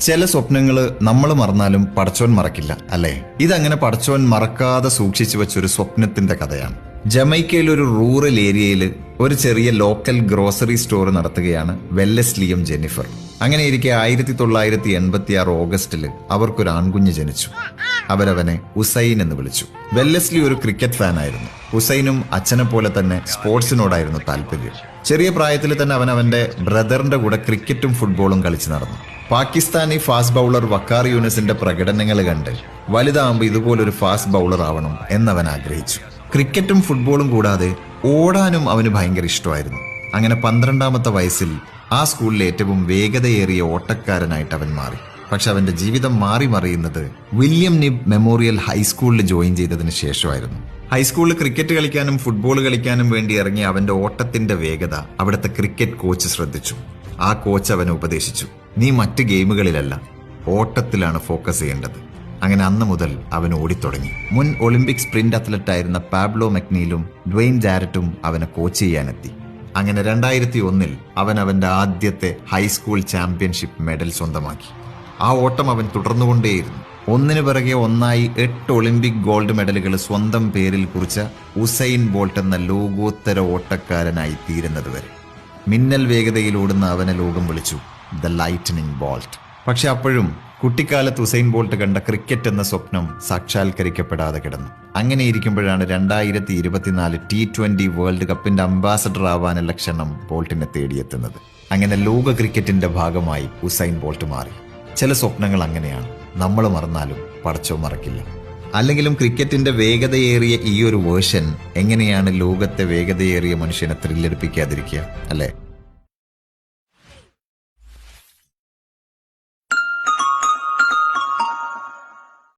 ചില സ്വപ്നങ്ങൾ നമ്മൾ മറന്നാലും പടച്ചോൻ മറക്കില്ല അല്ലേ? ഇതങ്ങനെ പടച്ചോൻ മറക്കാതെ സൂക്ഷിച്ചു വെച്ചൊരു സ്വപ്നത്തിന്റെ കഥയാണ്. ജമൈക്കയിൽ ഒരു റൂറൽ ഏരിയയിൽ ഒരു ചെറിയ ലോക്കൽ ഗ്രോസറി സ്റ്റോർ നടത്തുകയാണ് വെല്ലസ്ലിയും ജെന്നിഫർ. അങ്ങനെ ഇരിക്കെ 1986 ഓഗസ്റ്റിൽ അവർക്കൊരു ആൺകുഞ്ഞ് ജനിച്ചു. അവരവനെ ഉസൈൻ എന്ന് വിളിച്ചു. വെല്ലസ്ലി ഒരു ക്രിക്കറ്റ് ഫാനായിരുന്നു. ഹുസൈനും അച്ഛനെ പോലെ തന്നെ സ്പോർട്സിനോടായിരുന്നു താല്പര്യം. ചെറിയ പ്രായത്തിൽ തന്നെ അവൻ അവന്റെ ബ്രദറിന്റെ കൂടെ ക്രിക്കറ്റും ഫുട്ബോളും കളിച്ചു നടന്നു. പാകിസ്ഥാനി ഫാസ്റ്റ് ബൗളർ വക്കാർ യൂനിസിന്റെ പ്രകടനങ്ങൾ കണ്ട് വലുതാകുമ്പോൾ ഇതുപോലൊരു ഫാസ്റ്റ് ബൗളർ ആവണം എന്നവൻ ആഗ്രഹിച്ചു. ക്രിക്കറ്റും ഫുട്ബോളും കൂടാതെ ഓടാനും അവന് ഭയങ്കര ഇഷ്ടമായിരുന്നു. അങ്ങനെ 12ാമത്തെ വയസ്സിൽ ആ സ്കൂളിലെ ഏറ്റവും വേഗതയേറിയ ഓട്ടക്കാരനായിട്ട് അവൻ മാറി. പക്ഷെ അവന്റെ ജീവിതം മാറി മറിയുന്നത് വില്യം നിബ് മെമ്മോറിയൽ ഹൈസ്കൂളിൽ ജോയിൻ ചെയ്തതിന് ശേഷമായിരുന്നു. ഹൈസ്കൂളിൽ ക്രിക്കറ്റ് കളിക്കാനും ഫുട്ബോൾ കളിക്കാനും വേണ്ടി ഇറങ്ങിയ അവന്റെ ഓട്ടത്തിന്റെ വേഗത അവിടുത്തെ ക്രിക്കറ്റ് കോച്ച് ശ്രദ്ധിച്ചു. ആ കോച്ച് അവനെ ഉപദേശിച്ചു, നീ മറ്റ് ഗെയിമുകളിലല്ല, ഓട്ടത്തിലാണ് ഫോക്കസ് ചെയ്യേണ്ടത്. അങ്ങനെ അന്ന് മുതൽ അവൻ ഓടിത്തുടങ്ങി. മുൻ ഒളിമ്പിക് സ്പ്രിന്റ് അത്ലറ്റായിരുന്ന പാബ്ലോ മെക്നീലും ഡ്വെയ്ൻ ജാരറ്റും അവനെ കോച്ച് ചെയ്യാനെത്തി. അങ്ങനെ 2001 അവൻ അവന്റെ ആദ്യത്തെ ഹൈസ്കൂൾ ചാമ്പ്യൻഷിപ്പ് മെഡൽ സ്വന്തമാക്കി. ആ ഓട്ടം അവൻ തുടർന്നുകൊണ്ടേയിരുന്നു. ഒന്നിനു പിറകെ ഒന്നായി 8 ഒളിമ്പിക് ഗോൾഡ് മെഡലുകൾ സ്വന്തം പേരിൽ കുറിച്ച ഉസൈൻ ബോൾട്ട് എന്ന ലോകോത്തര ഓട്ടക്കാരനായി തീരുന്നത് വരെ. മിന്നൽ വേഗതയിൽ ഓടുന്ന അവനെ ലോകം വിളിച്ചു ദ ലൈറ്റനിങ് ബോൾട്ട്. പക്ഷെ അപ്പോഴും കുട്ടിക്കാലത്ത് ഉസൈൻ ബോൾട്ട് കണ്ട ക്രിക്കറ്റ് എന്ന സ്വപ്നം സാക്ഷാത്കരിക്കപ്പെടാതെ കിടന്നു. അങ്ങനെ ഇരിക്കുമ്പോഴാണ് 2024 T20 വേൾഡ് കപ്പിന്റെ അംബാസഡർ ആവാനുള്ള ക്ഷണം ബോൾട്ടിനെ തേടിയെത്തുന്നത്. അങ്ങനെ ലോക ക്രിക്കറ്റിന്റെ ഭാഗമായി ഉസൈൻ ബോൾട്ട് മാറി. ചില സ്വപ്നങ്ങൾ അങ്ങനെയാണ്, നമ്മൾ മറന്നാലും പടച്ചോ മറക്കില്ല. അല്ലെങ്കിലും ക്രിക്കറ്റിന്റെ വേഗതയേറിയ ഈ ഒരു വേർഷൻ എങ്ങനെയാണ് ലോകത്തെ വേഗതയേറിയ മനുഷ്യനെ ത്രില്ലടിപ്പിക്കാതിരിക്കുക അല്ലേ?